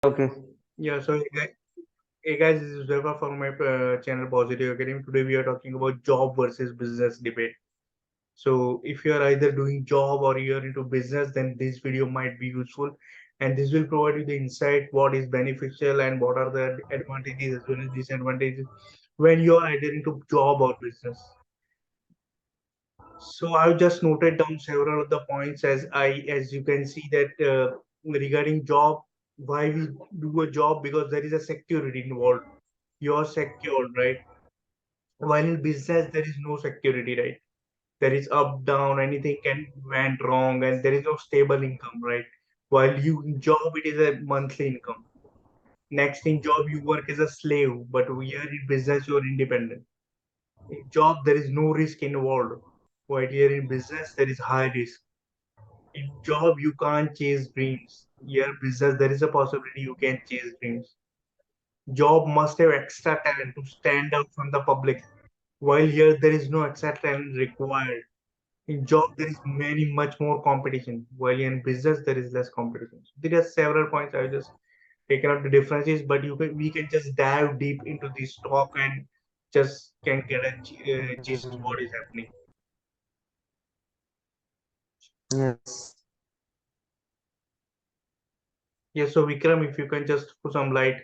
Okay. Yeah, so hey guys, this is Huzaifa from my channel Positive Academy. Today we are talking about job versus business debate. So if you are either doing job or you are into business, then this video might be useful, and this will provide you the insight what is beneficial and what are the advantages as well as disadvantages when you are either into job or business. So I've just noted down several of the points as you can see that regarding job, why we do a job because there is a security involved. You're secured, right? While in business there is no security, right? There is up down, anything can went wrong, and there is no stable income, right? While you in job it is a monthly income. Next in job you work as a slave, but here in business you're independent. In job there is no risk involved, while here in business there is high risk. In job you can't chase dreams, here business there is a possibility you can chase dreams. Job must have extra talent to stand out from the public, while here there is no extra talent required. In job there is many much more competition, while in business there is less competition. So there are several points I just taken out the differences, but we can just dive deep into this talk and just can get a gist what is happening. Yes. Yes, so Vikram, if you can just put some light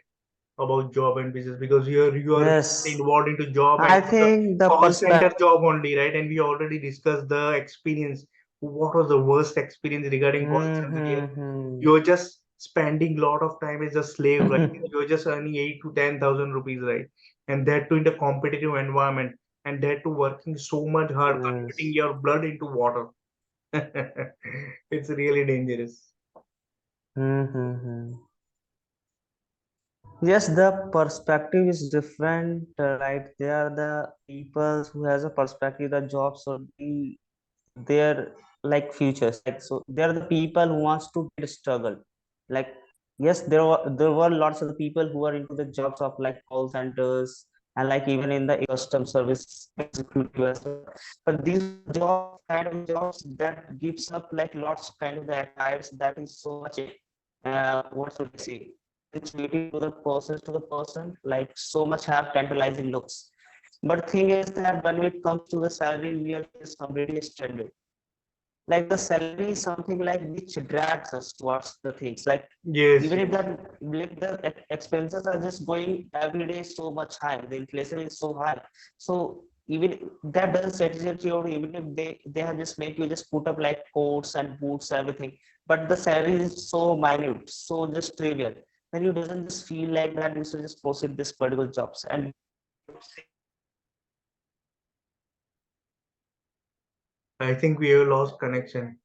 about job and business, because you are Yes. involved into job and I it is a think the call center perspective. job only, right? And we already discussed the experience. What was the worst experience regarding call center here? Mm-hmm. You're just spending a lot of time as a slave, right? You're just earning 8 to 10,000 rupees, right? And that too in the competitive environment, and that too working so much hard, converting Yes. your blood into water. It's really dangerous. Mm-hmm. Yes, the perspective is different, right? They are the people who has a perspective. The job should be their like futures. Like so, they are the people who wants to get struggle. Like yes, there were lots of the people who are into the jobs of like call centers and like even in the custom service executive as well. But these are the jobs, kind of jobs that gives up like lots kind of the attires that is so much what should I say? It's waiting to the person, like so much have tantalizing looks. But thing is that when it comes to the salary, reality is completely standard. Like the salary is something like which drags us towards the things. Like Yes, even if yes. that like the expenses are just going every day so much high, the inflation is so high. So even that doesn't satisfy you, or even if they have just make you just put up like coats and boots, everything. But the salary is so minute, so just trivial. Then you doesn't just feel like that you should just proceed this particular jobs. And I think we have lost connection.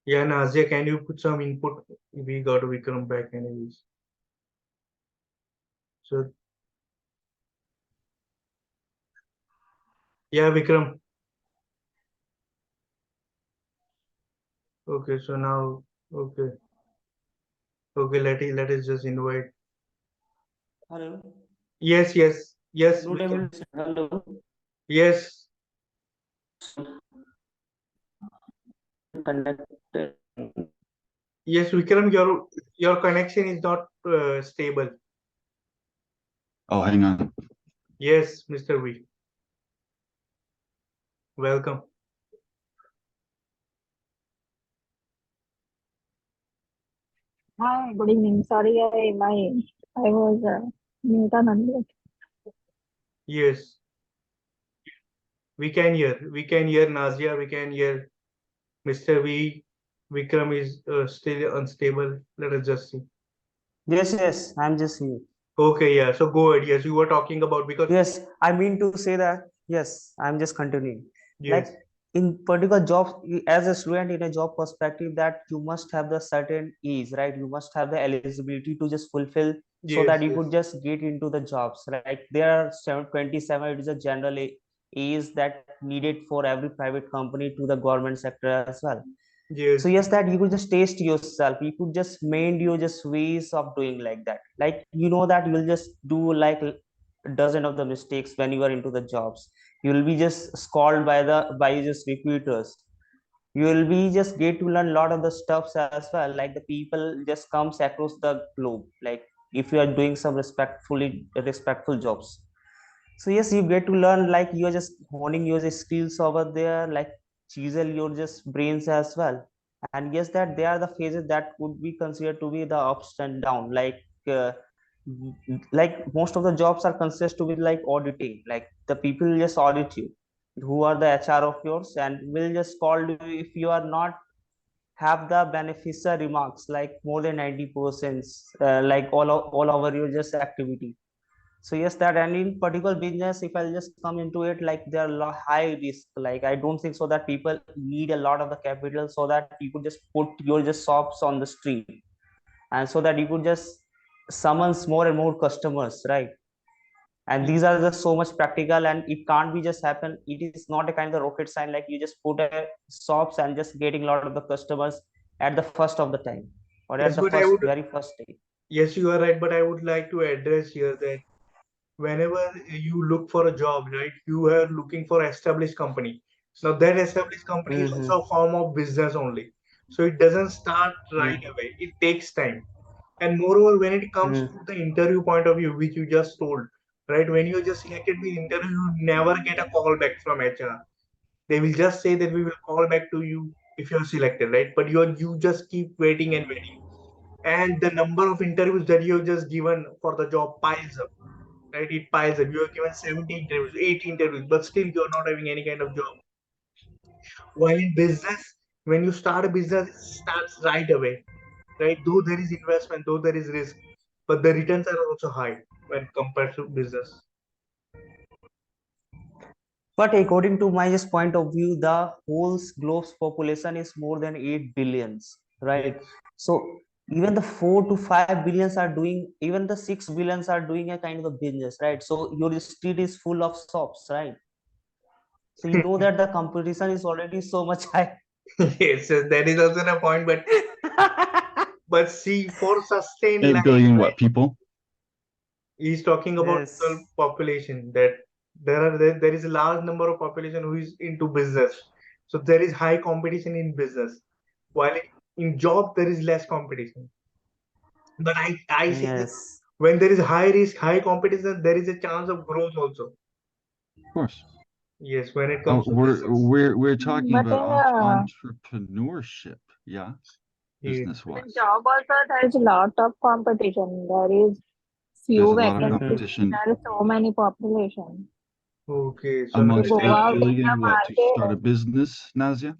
Yeah, Nazia, can you put some input? We got Vikram back anyways. So yeah, Vikram. Okay, so now okay. Okay, let us just invite. hello, Yes, yes, yes, not able Vikram. to hello. Yes, Connected. yes, Vikram, your connection is not stable. Oh, hang on. Yes, Mr. V. Welcome. Hi, good evening. Sorry, I was mute on unmute. Yes, we can hear. We can hear Nazia. We can hear Mr. V. Vikram is still unstable. Let us just see. Yes, yes, I'm just here. Okay, yeah. So go ahead. Yes, you were talking about because Yes, I mean to say that, yes, I'm just continuing. Like yes, in particular jobs, as a student in a job perspective, that you must have the certain ease, right? You must have the eligibility to just fulfill so that yes, you yes, could just get into the jobs. Like there are 27, it is a general ease that needed for every private company to the government sector as well. So yes, yes, that you could just taste yourself, you could just mend your just ways of doing like that. Like you know that you will just do like a dozen of the mistakes when you are into the jobs. You will be just scolded by just recruiters. you will be just get to learn a lot of the stuffs as well, like the people just comes across the globe, like if you are doing some respectful jobs. So yes, you get to learn, like you're just honing your skills over there, like chisel your just brains as well. And yes, that they are the phases that would be considered to be the ups and down, uh, like most of the jobs are considered to be like auditing, like the people will just audit you, who are the HR of yours, and will just call you if you are not have the beneficial remarks like more than 90%, like all over your just activity. So yes, that, and in particular business, if I'll just come into it, like there are high risk, like I don't think so that people need a lot of the capital so that you could just put your just shops on the street, and so that you could just summons more and more customers, right? And these are just so much practical, and it can't be just happen, it is not a kind of rocket science, like you just put a shops and just getting a lot of the customers at the first of the time, or at Yes, the but I would, very first day. yes, you are right, but I would like to address here that whenever you look for a job, right, you are looking for established company. Now that established company is Mm-hmm. also a form of business only. So it doesn't start right Mm-hmm. away. It takes time. And moreover, when it comes to the interview point of view, which you just told, right, when you're just selected with interview, you never get a call back from HR. They will just say that we will call back to you if you're selected, right? But you just keep waiting and waiting. And the number of interviews that you've just given for the job piles up, right? It piles up. You have given 70 interviews, 80 interviews, but still you're not having any kind of job. While in business, when you start a business, it starts right away, right? Though there is investment, though there is risk, but the returns are also high when compared to business. But according to my just point of view, the whole globe's population is more than 8 billions, right? Yes. So even the 4 to 5 billions are doing, even the 6 billions are doing a kind of a business, right? So your street is full of shops, right? So you know that the competition is already so much high. Yes, yes, that is also a point, but see, for sustained 8 life, billion right? what people? He's talking about the Yes. population, that there is a large number of population who is into business. So there is high competition in business, while in job there is less competition. But I say that Yes. when there is high risk, high competition, there is a chance of growth also. Of course. Yes, when it Oh, comes to business. we're talking But about in entrepreneurship, yeah, Yes. business in wise. job also there is a lot of competition. There is There's few a lot of Mm-hmm. vacancies. competition There is so many population. Okay, so If you amongst go 8 out in the billion what to start a market, business, Nazia?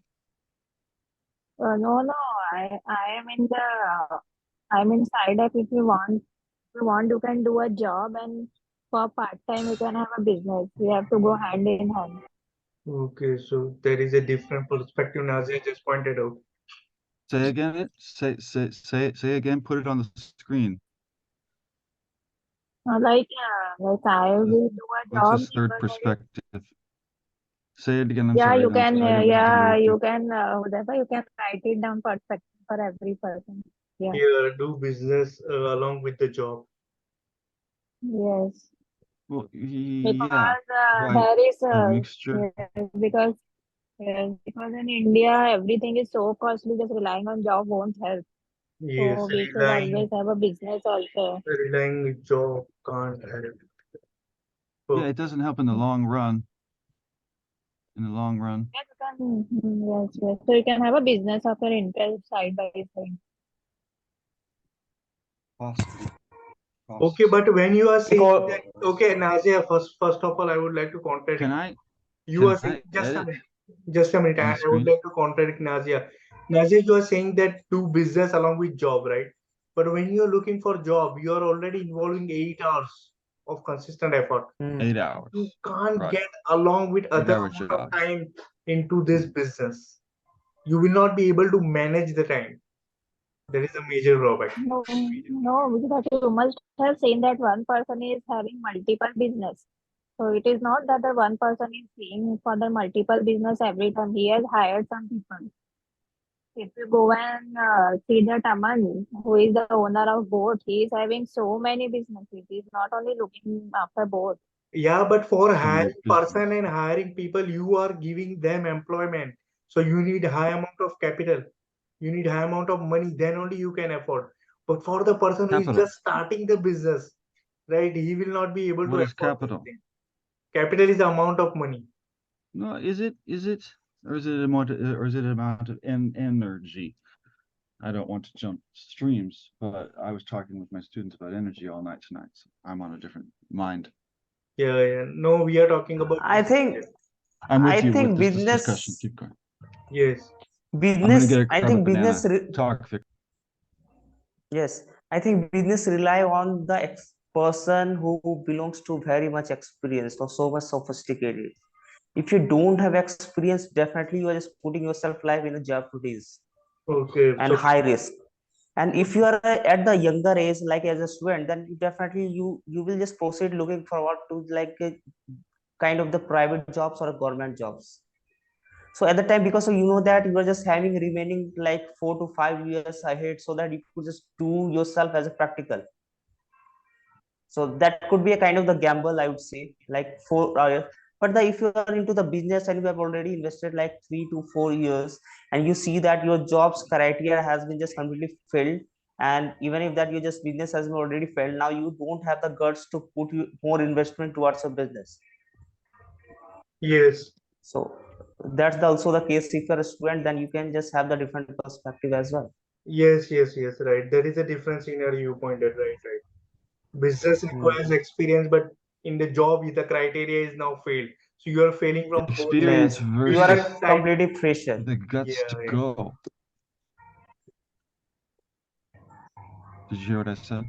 no, no, I am in the I'm in side up. If you want, you can do a job, and for part time you can have a business. We have to go hand in hand. okay, so there is a different perspective Nazia just pointed out. Say again, say again, put it on the screen. Like I will do a What's job this if third there is. perspective? Say it again, I'm Yeah, sorry, you Nazia, can. I didn't mean to Yeah, interrupt you. you can. Huzaifa, you can write it down perspective for every person. Yeah. Here, do business along with the job. Yes. Well, yeah, Because why there is a mixture? yes, because in India everything is so costly. Just relying on job won't help. Yes, So we should always have a business also. relying job can't help. Yeah, So, it doesn't help in the long run. In the long run. Yes, you can. Yes, yes. So you can have a business of your interest side by side. Possibly. okay, but when you are saying Because that, okay, Nazia, first of all, I would like to Can contradict. I You are can saying, I edit just a minute. on the I would screen? like to contradict Nazia. Nazia, you are saying that do business along with job, right? But when you are looking for job, you are already involving 8 hours of consistent effort. 8 You hours. can't Right. get along with other 8-hour amount of job. time into this business. You will not be able to manage the time. That is a major drawback. No, no, because you must have seen that one person is having multiple business. So it is not that the one person is seeing for the multiple business every time. He has hired some people. If you go and see the Taman, who is the owner of boat, he is having so many businesses. He is not only looking after boat. Yeah, but for So many hiring business. person and hiring people, you are giving them employment. So you need high amount of capital. You need high amount of money. Then only you can afford. But for the person who is Capital. just starting the business, right? He will not be able What to is afford capital? this thing. Capital is the amount of money. No, is it, or is it amount of energy? I don't want to jump streams, but I was talking with my students about energy all night tonight. So I'm on a different mind. Yeah, yeah. No, we are talking about I think business. I'm with I you think with this discussion. business Keep going. Yes. I'm gonna business get a I grab a think banana. business re- Talk, Vic. yes, I think business rely on the person who belongs to very much experienced or so much sophisticated. If you don't have experience, definitely you are just putting yourself life in a jeopardies Okay. and So high risk. And if you are at the younger age, like as a student, then definitely you will just proceed looking forward to like a kind of the private jobs or government jobs. So at the time, because you know that you are just having remaining like 4 to 5 years ahead, so that you could just do yourself as a practical. So that could be a kind of the gamble, I would say, like but if you are into the business and you have already invested like 3 to 4 years, and you see that your job's criteria has been just completely filled, and even if that your just business has been already failed, now you don't have the guts to put more investment towards your business. yes. So that's also the case. If you're a student, then you can just have the different perspective as well. Yes, yes, yes, right. There is a different scenario you pointed, right, right. Business requires Hmm. experience, but in the job, the criteria is now failed. So you are failing from both sides. Experience Yes, you are versus Business a side, completely fresher. the guts yeah, to yeah. go. Did you hear what I said?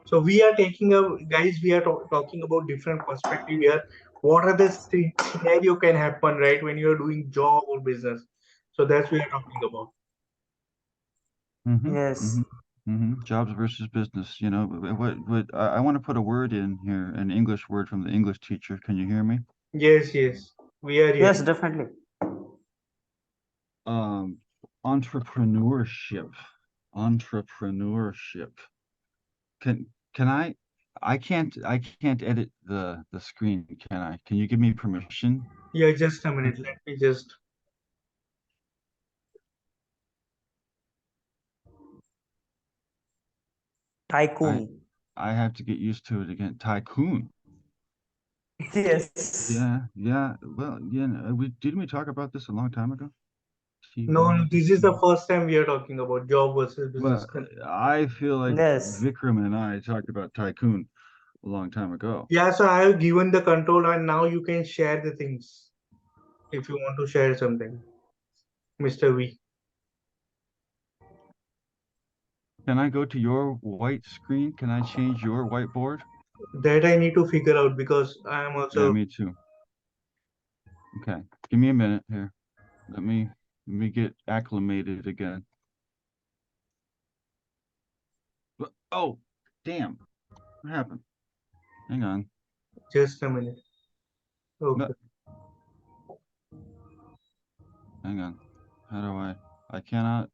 So we are taking a guys. We are talking about different perspective here. What are the scenario can happen, right, when you are doing job or business? So that's what we are talking about. Mm-hmm. Yes. Mm-hmm. Mm-hmm. Jobs versus business. You know, what I want to put a word in here, an English word from the English teacher. Can you hear me? Yes, yes, we are here. Yes, definitely. Um, entrepreneurship. Entrepreneurship. Can I can't edit the screen, can I? Can you give me permission? Yeah, just a minute. Let me just. Tycoon. I have to get used to it again. Tycoon. Yes. Yeah. Well, didn't we talk about this a long time ago? No, no, this is the TY. first time we are talking about job versus business. Well, I feel like Yes. Vikram and I talked about Tycoon a long time ago. Yeah, so I have given the control, and now you can share the things if you want to share something, Mr. V. Can I go to your white screen? Can I change your whiteboard? That I need to figure out because I am Yeah, also. me too. Okay, give me a minute here. Let me get acclimated again. Oh, damn. What happened? Hang on. Just a minute. No, Okay. hang on. How do I cannot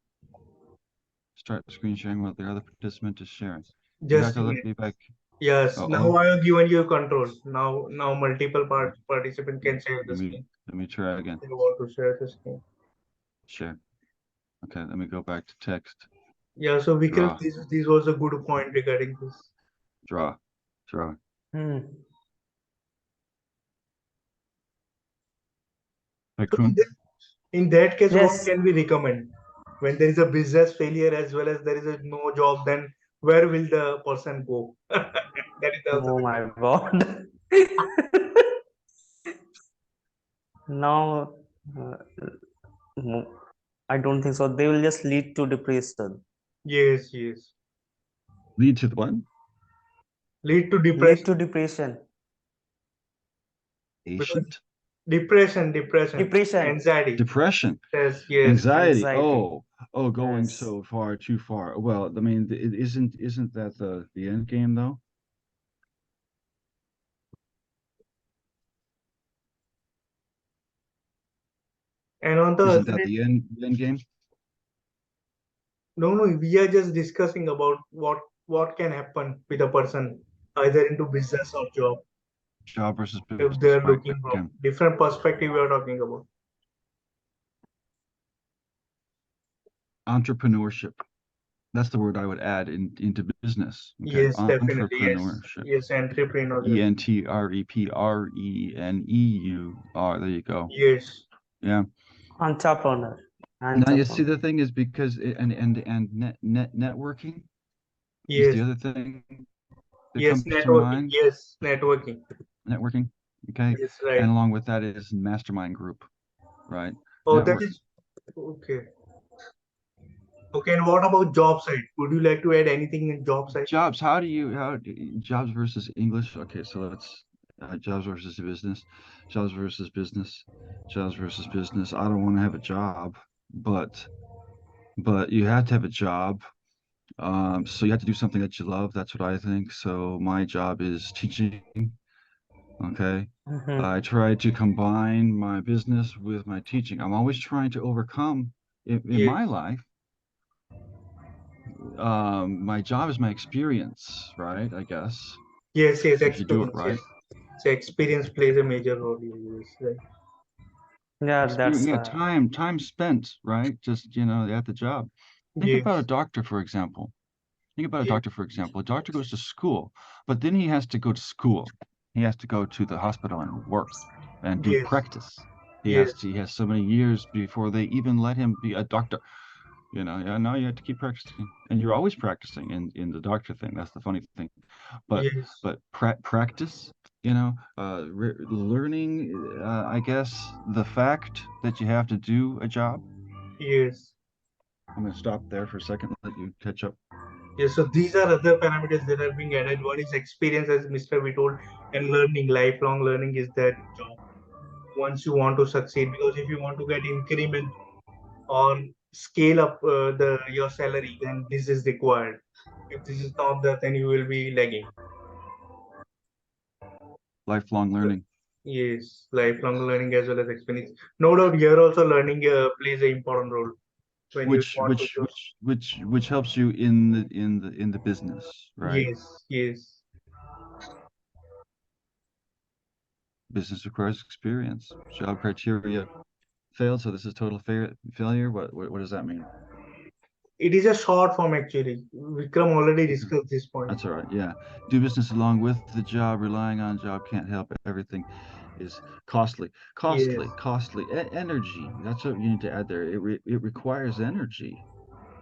start screen sharing while the other participant is sharing. You have Just a to let minute. me back. Yes, now Uh-oh. I have given you control. Now multiple participant can share the screen. Let me try again. They want to share the screen. Share. Okay, let me go back to text. Yeah, so Vikram, Draw. this was a good point regarding this. Draw. Hmm. So in Tycoon. that case, what Yes. can we recommend? When there is a business failure as well as there is a no job, then where will the person go? That is also Oh the my God. Now, uh, I don't think so. They will just lead to depression. yes, yes. Lead to the what? Lead to Lead depression. to depression. Because Patient? depression, Depression. anxiety. Depression. Yes, yes. Anxiety. Anxiety. Oh, going Yes. so far, too far. Well, I mean, it isn't that the end game though? And on the Isn't other that hand, the end game? no, no, we are just discussing about what can happen with a person either into business or job Job versus if they business. are Right. looking from Okay. different perspective we are talking about. Entrepreneurship. That's the word I would add into business. Okay. Yes, definitely. Yes, Entrepreneurship. yes, entrepreneur. ENTREPRENEUR. There you go. Yes, Yeah. Entrepreneur. Now you see Entrepreneur. the thing is because networking is yes, the other thing that yes, comes to networking. mind. Yes, networking. Networking. Okay. Yes, right. And along with that is mastermind group, right? Oh, that Network. is okay. Okay, and what about job site? Would you like to add anything in job site? Jobs. Jobs versus English? Okay, so let's jobs versus business. Jobs versus business. Jobs versus business. I don't want to have a job, but you have to have a job. So you have to do something that you love. That's what I think. So my job is teaching. Okay. Mhm. I try to combine my business with my teaching. I'm always trying to overcome in Yes, my life. My job is my experience, right? I guess yes, yes, if you do it experience. Yes, right. so experience plays a major role here. Yes, right. Yeah, Experience, that's yeah, time spent, right? Just, at the job. Think about a Yes, doctor, for example. Think about a yes, doctor, for example. A doctor goes to school, but then he has to go to school. He has to go to the hospital and work and do yes, practice. yes, He has so many years before they even let him be a doctor. Yeah, now you have to keep practicing. And you're always practicing in the doctor thing. That's the funny thing. But yes, practice, learning, I guess the fact that you have to do a job. yes. I'm going to stop there for a second, let you catch up. Yes, so these are other parameters that are being added. One is experience, as Mr. We told, and learning, lifelong learning is that job. Once you want to succeed, because if you want to get increment or scale up the your salary, then this is required. If this is not there, then you will be lagging. Lifelong learning, Yes, lifelong learning as well as experience. No doubt here also learning plays an important role when you which want to which choose. which which helps you in the business, right? Yes, yes, Business requires experience. Job criteria failed, so this is total failure. What does that mean? it is a short form actually. Vikram already Okay. discussed this point. That's all right. Yeah. Do business along with the job, relying on job can't help. Everything is costly. Yes, Energy. That's what you need to add there. It requires energy.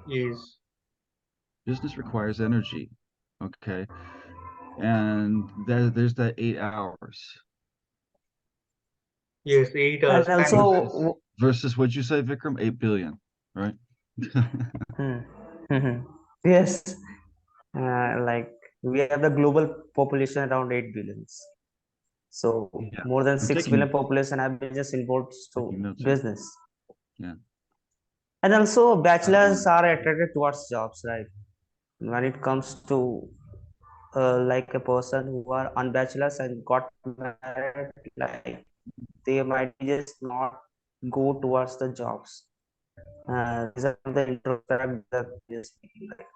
yes, Business requires energy. Okay. And there's that 8 hours yes. 8 hours and time. also versus what'd you say, Vikram? 8 billion, right? hmm, mhm. Yes, like we have the global population around 8 billions. So Yeah. more than I'm 6 billion taking population have been just involved to notes here. business. Yeah. And also bachelors are attracted towards jobs, right? When it comes to like a person who are unbachelors and got married, like they might just not go towards the jobs. These are the introspect that just like.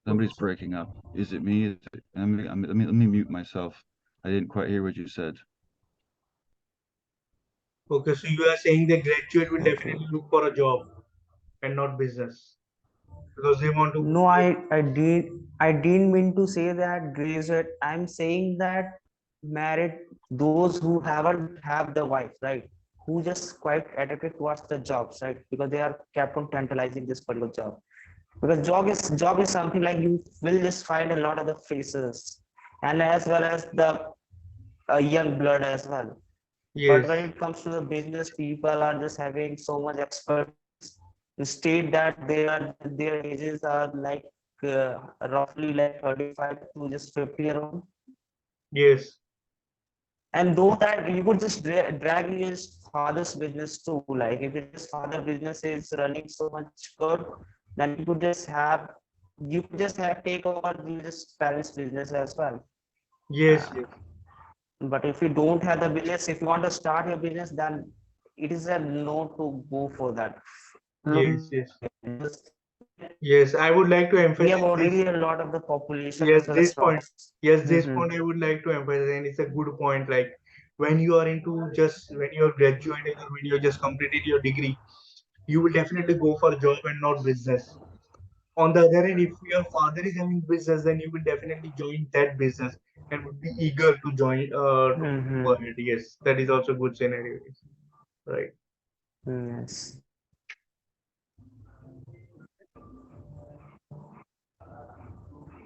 Somebody's breaking up. Is it me? Let me mute myself. I didn't quite hear what you said. Okay, so you are saying the graduate will Okay. definitely look for a job and not business because they want to. No, I didn't mean to say that graduate. I'm saying that married those who haven't have the wife, right? Who just quite addicted towards the jobs, right? Because they are kept on tantalizing this particular job. Because job is something like you will just find a lot of the faces, and as well as the young blood as well. But when Yes, it comes to the business, people are just having so much expertise to state that their ages are like roughly like 35 to just 50 around. yes, And though that you could just drag his father's business too, like if his father business is running so much good, then you could just have take over this parents' business as well. yes, Uh, yes, but if you don't have the business, if you want to start your business, then it is a no to go for that. yes, yes, Because yes. I would like to we have emphasize this. already a lot of the population Yes, as well as this point. jobs. Yes, this Mhm. point I would like to emphasize, and it's a good point. Like when you are when you're graduating or when you're just completed your degree, you will definitely go for job and not business. On the other hand, if your father is having business, then you will definitely join that business and would be eager to join to go Mm-hmm. ahead. Yes, that is also a good scenario. Right. Yes.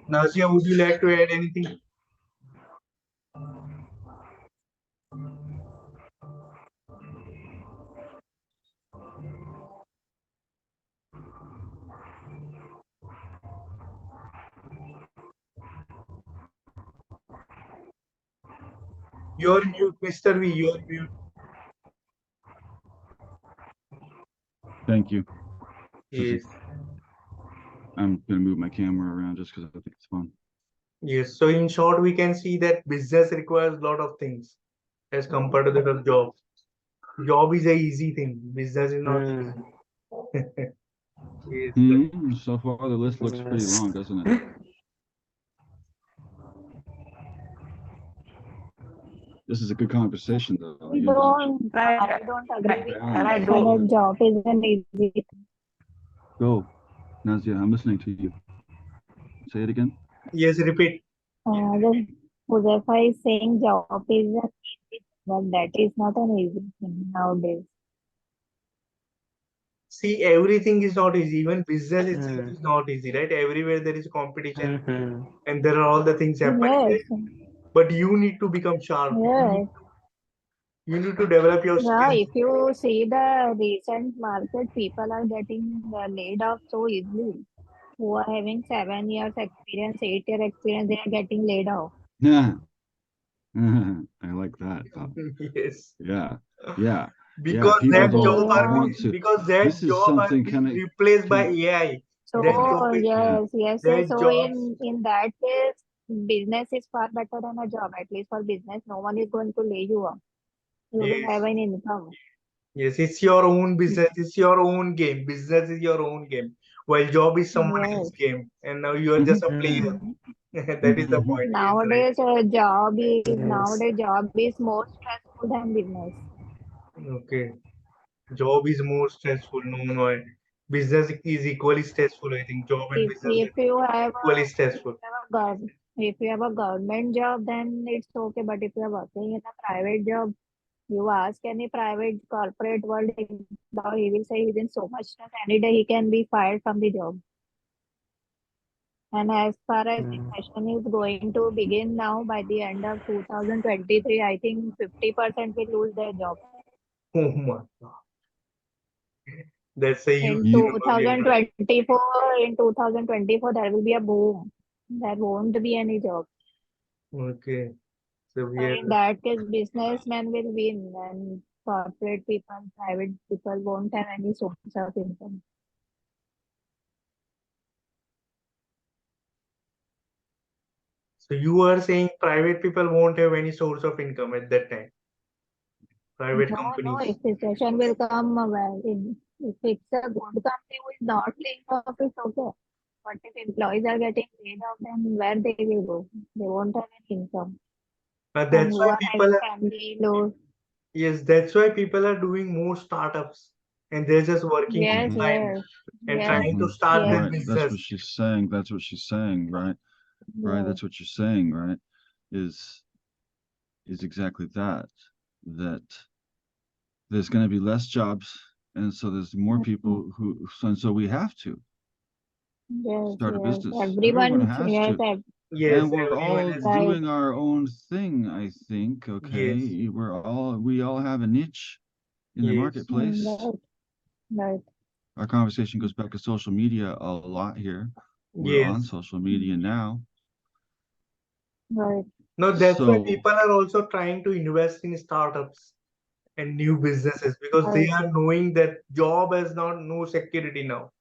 Nazia, would you like to add anything? You're mute, Mr. V. You're mute. Thank you. Yes. I'm gonna move my camera around just because I think it's fun. Yes. So in short, we can see that business requires a lot of things as compared to the job. Job is a easy thing. Business is not Mm. easy. Yes. So far the list looks pretty Yes. long, doesn't it? This is a good conversation, though. I don't agree with And I that don't. job is an easy thing. Go, Nazia. I'm listening to you. Say it again. Yes. Repeat. The Huzaifa is saying job is an easy thing, but that is not an easy thing nowadays. See, everything is not easy. Even business itself Mm. is not easy, right? Everywhere there is competition, Mm-hmm. and there are all the things happening, Yes, right? But you need to become sharp. yes. You need to develop your Yeah, skills. if you see the recent market, people are getting laid off so easily. Who are having 7 years experience, 8 year experience, they are getting laid off. Yeah. I like that. Yes. Yeah. Yeah. Yeah. Because People that So don't job are being want to. because that This is job are something being kind of. replaced by AI. So That job is Yeah. yes. that So jobs. in that case, business is far better than a job. At least for business, no one is going to lay you off. You will have Yes. an income. Yes, it's your own business, it's your own game. Business is your own game. While job is someone else's Yes. game. And now you are just Mhm. a player. Mm. Mhm. That is the point. Yes, right. Yes. Nowadays job is more stressful than business. Okay. Job is more stressful. No, no. Business is equally stressful. I think job and business If are you have equally stressful. if you have a government job, then it's okay. But if you are working in a private job, you ask any private corporate world employee, he will say he's in so much stress. Any day he can be fired from the job. And as far as the Mm. session is going to begin now, by the end of 2023, I think 50% will lose their job. Oh my God. That's a huge In You, number we are talking. 2024, there will be a boom. There won't be any job. Okay. So So we are in that case, businessmen will win, and corporate people, private people won't have any source of income. so you are saying private people won't have any source of income at that time. Private No, companies. if recession will come, well, if it's a good company who is not laying off, it's okay. But if employees are getting laid off, then where they will go? They won't have any income. And That's who why are people having are family loans? yes, that's why people are doing more startups and they're just working Yes, mhm, online yes, and yes, trying to mhm. start yes, this Right. That's business. what she's saying. That's what she's saying. Right. Right. yes. That's what you're saying. Right. Is exactly that. That there's going to be less jobs, and so there's more Mhm. people who. And so we have to Yes, start a yes. business. Everyone Everyone, has yes, to. Yes, And we're everyone all has to. right, doing our own thing, I think. Yes, Okay. We all have a niche in the yes, marketplace. right, right. Our conversation goes back to social media a lot here. We're on yes. social media now. Right. No, that's why So people are also trying to invest in startups and new businesses because they Right. are knowing that job has not no security now.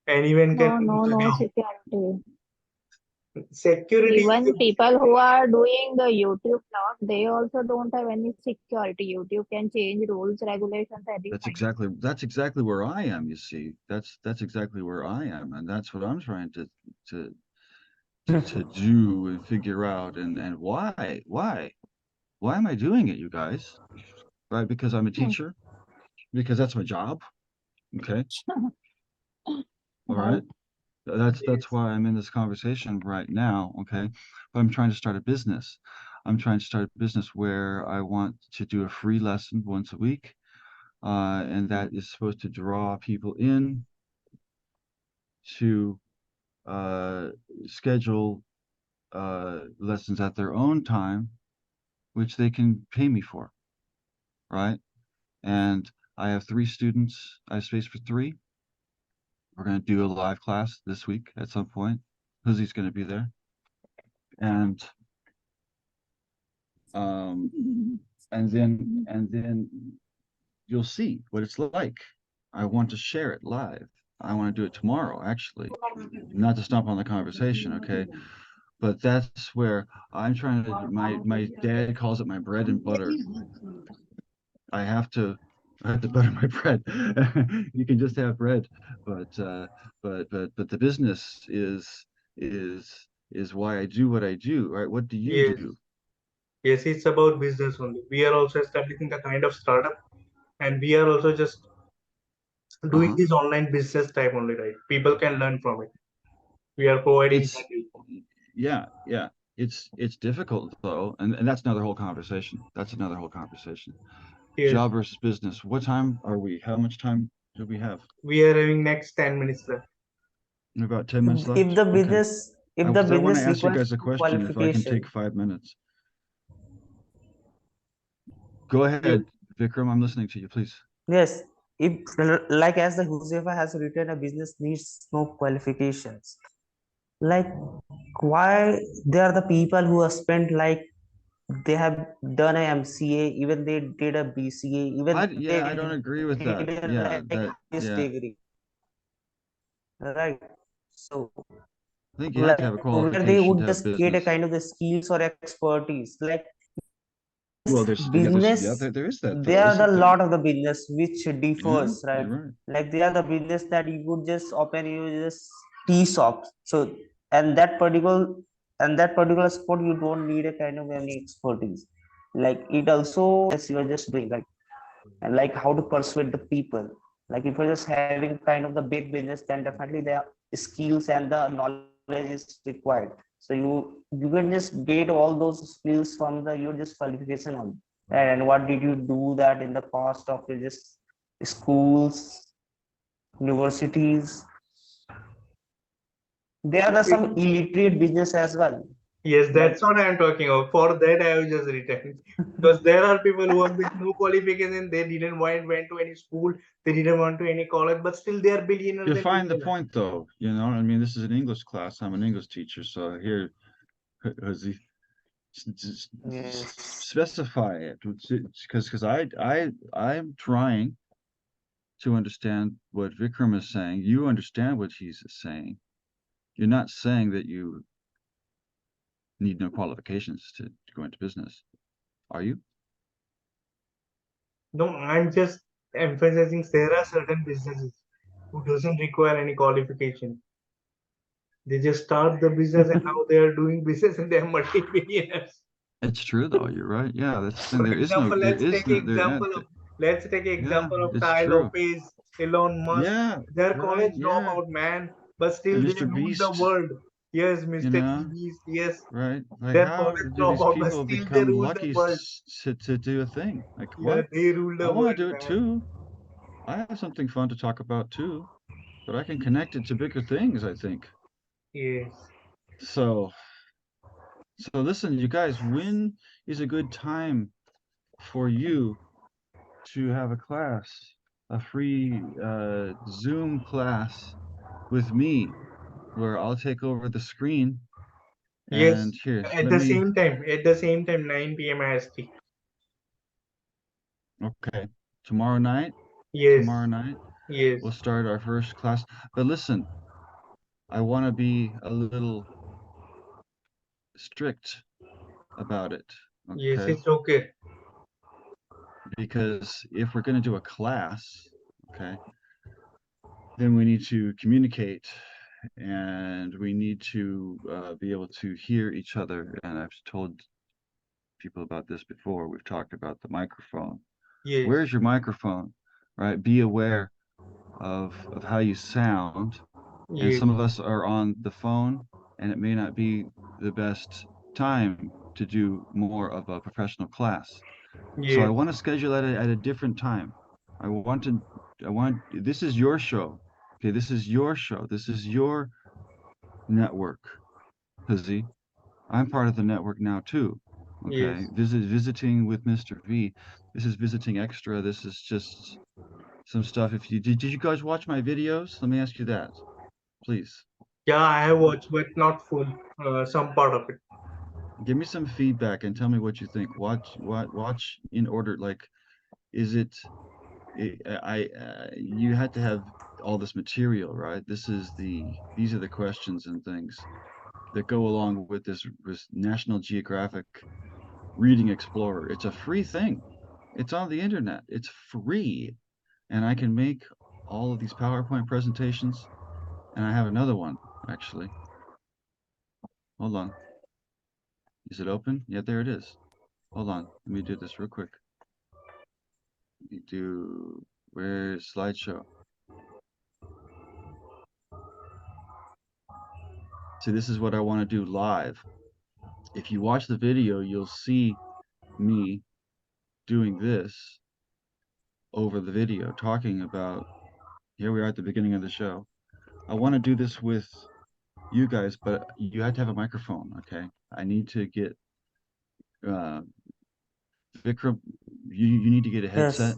Anyone can No, lose no, a no job. security. Security is Even people who are doing the YouTube blog, they also don't have any security. YouTube can change rules, regulations anytime. that's exactly where I am, you see. That's exactly where I am. And that's what I'm trying to do and figure out and why. Why? why am I doing it, you guys? Right? Because I'm a teacher, because that's my job. Okay. All right. Yes. That's why I'm in this conversation right now. Okay. But I'm trying to start a business. I'm trying to start a business where I want to do a free lesson once a week. And that is supposed to draw people in to schedule lessons at their own time, which they can pay me for, right? And I have 3 students. I have space for 3. We're going to do a live class this week at some point. Huzai's going to be there. And then you'll see what it's like. I want to share it live. I want to do it tomorrow, actually. Not to stomp on the conversation, okay? But that's where I'm trying to, my dad calls it my bread and butter. I have to butter my bread. You can just have bread, but the business is why I do what I do, right? What do you Yes. do? Yes, it's about business only. We are also establishing the kind of startup, and we are also just doing Uh-huh. this online business type only, right? People can learn from it. We are providing It's that. yeah. It's difficult though, and that's another whole conversation. That's another whole conversation. Yes, Job versus business. What time are we? How much time do we have? we are having next 10 minutes left. About 10 minutes If left? the Okay. business if the Because I want to business ask you requires guys a some question if I can take qualification. 5 minutes. Go Yes, ahead, Vikram. I'm listening to you, please. Yes, if like as the Huzaifa has written, a business needs no qualifications. Like why they are the people who have spent like they have done a MCA, even they did a BCA, even Yeah, I they don't agree with did that. Yeah, a like that highest yeah. degree, right? So I think you have to have a like where they qualification to would have just get a business. kind of the skills or expertise. Like Well, business, there is that they though, are the isn't there? lot of the business which Yeah, differs, right? you're right. Like they are the business that you could just open, you just tea shops. So and that particular sport, you don't need a kind of any expertise. Like it also, as you are just doing, like and like how to persuade the people. Like if you're just having kind of the big business, then definitely the skills and the knowledge is required. So you can just get all those skills from the your just qualification on. And what did you do that in the past of your just schools, universities? There are some illiterate business as well. yes, Like that's what I am talking about. For that, I have just written. Because there are people who are with no qualification, they didn't went to any school, they didn't want to any college, but still they are billionaires You and find the millionaires. point though, you know. I mean, this is an English class. I'm an English teacher, so here, Jose, yes, specify it because I'm trying to understand what Vikram is saying. You understand what he's saying. You're not saying that you need no qualifications to go into business, are you? No, I'm just emphasizing there are certain businesses who doesn't require any qualification. They just start the business and now they are doing business and they are multi-billionaires. It's true though. You're right. Yeah, that's the thing. For example, let's take Yeah, example of it's Ty true. Lopez, Elon Musk. Yeah, They're right. college Yeah. dropout, man, but still And they Mr. rule the Beast, world. Yes, you Mr. know, Beast, yes, right? Like, they're how college do these dropout, but people still they become rule the lucky world. to do a thing? Like, Yeah, what? they rule I the want world, to do it man. too. I have something fun to talk about too, but I can connect it to bigger things, I think. Yes. So, so listen, you guys, when is a good time for you to have a class, a free Zoom class with me, where I'll take over the screen Yes, and here, let me, at the same time, 9 p.m. IST. okay, tomorrow night, Yes, tomorrow night, yes, we'll start our first class. But listen, I want to be a little strict about it, yes, okay? it's okay. Because if we're going to do a class, okay, then we need to communicate and we need to be able to hear each other. And I've told people about this before. We've talked about the microphone. Yes. Where's your microphone? Right? Be aware of how you sound. And Yes. some of us are on the phone, and it may not be the best time to do more of a professional class. So I Yes. want to schedule it at a different time. This is your show. Okay, this is your show. This is your network. Huzzy, I'm part of the network now too. Okay, Yes. visiting with Mr. V. This is visiting extra. This is just some stuff. If you did you guys watch my videos? Let me ask you that, please. Yeah, I have watched, but not full. Some part of it. Give me some feedback and tell me what you think. Watch in order. Like, is it? You had to have all this material, right? These are the questions and things that go along with this National Geographic Reading Explorer. It's a free thing. It's on the internet. It's free, and I can make all of these PowerPoint presentations. And I have another one actually. Hold on. Is it open? Yeah, there it is. Hold on. Let me do this real quick. Where's slideshow? See, this is what I want to do live. If you watch the video, you'll see me doing this over the video, talking about, here we are at the beginning of the show. I want to do this with you guys, but you have to have a microphone, okay? I need to get, Vikram, you need to get a headset.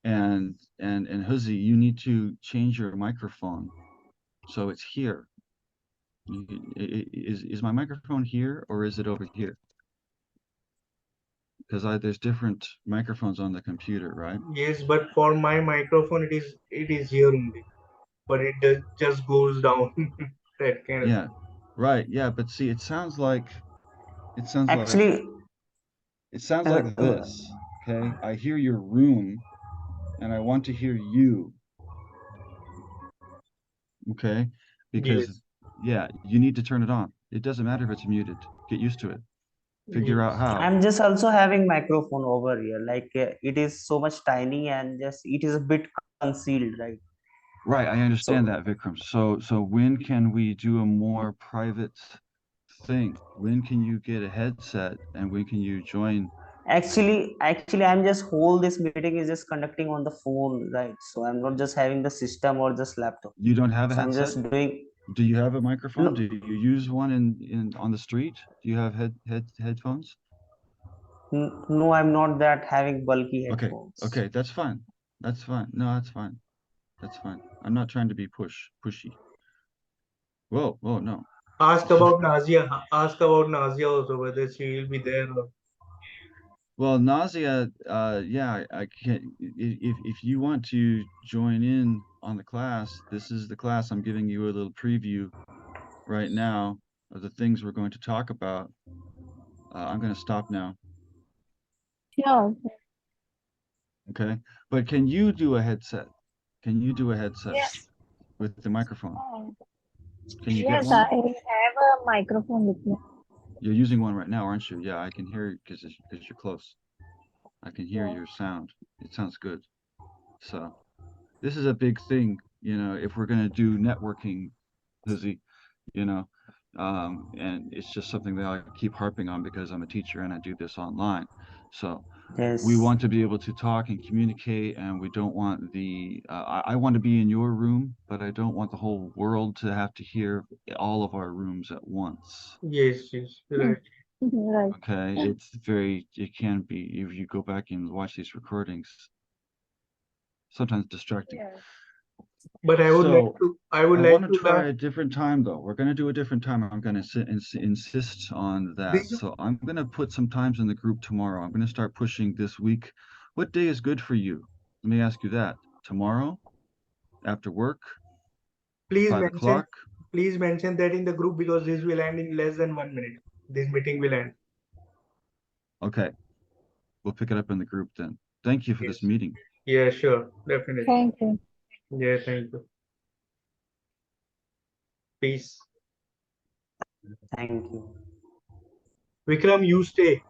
Yes. And Huzzy, you need to change your microphone so it's here. Is my microphone here or is it over here? Because there's different microphones on the computer, right? Yes, but for my microphone, it is here only, but just goes down. That kind of. Yeah, right. Yeah, but see, it sounds like Actually, uh, this. Okay, I hear your room, and I want to hear you. Okay, because Yes. yeah, you need to turn it on. It doesn't matter if it's muted. Get used to it. Figure out Yes. how. I'm just also having microphone over here. Like it is so much tiny and just it is a bit concealed, right? Right, I understand So that, Vikram. So when can we do a more private thing? When can you get a headset and when can you join? actually, I'm just whole this meeting is just conducting on the phone, right? So I'm not just having the system or just laptop. You don't have a So I'm headset? just doing Do you have a microphone? no, Do you use one in on the street? Do you have headphones? no, I'm not that having bulky Okay, headphones. okay, that's fine. That's fine. No, that's fine. That's fine. I'm not trying to be pushy. Whoa, no. Ask about Nazia. Ask about Nazia also, whether she will be there. Or... Well, nausea, yeah, I can't. If you want to join in on the class, this is the class. I'm giving you a little preview right now of the things we're going to talk about. I'm going to stop now. Sure. Okay, but can you do a headset? Can you do a headset Yes. with the microphone? Oh, Can you get yes, I one? have a microphone with me. You're using one right now, aren't you? Yeah, I can hear you because you're close. I can hear Yeah. your sound. It sounds good. So this is a big thing, if we're going to do networking, Lizzie, you know, and it's just something that I keep harping on because I'm a teacher and I do this online. So we Yes. want to be able to talk and communicate, and we don't want I want to be in your room, but I don't want the whole world to have to hear all of our rooms at once. Yes, yes, right. Right. Okay, it can be, if you go back and watch these recordings, sometimes distracting. Yeah. But I would like So to. I would I like want to to try learn. a different time though. We're going to do a different time. I'm going to insist on that. This, So I'm going to put some times in the group tomorrow. I'm going to start pushing this week. What day is good for you? Let me ask you that. Tomorrow, after work, please 5 mention. o'clock. Please mention that in the group because this will end in less than 1 minute. This meeting will end. Okay, we'll pick it up in the group then. Thank you for this Yes. meeting. Yeah, sure, definitely. Thank you. Yeah, thank you. Peace. Thank you. Vikram, you stay.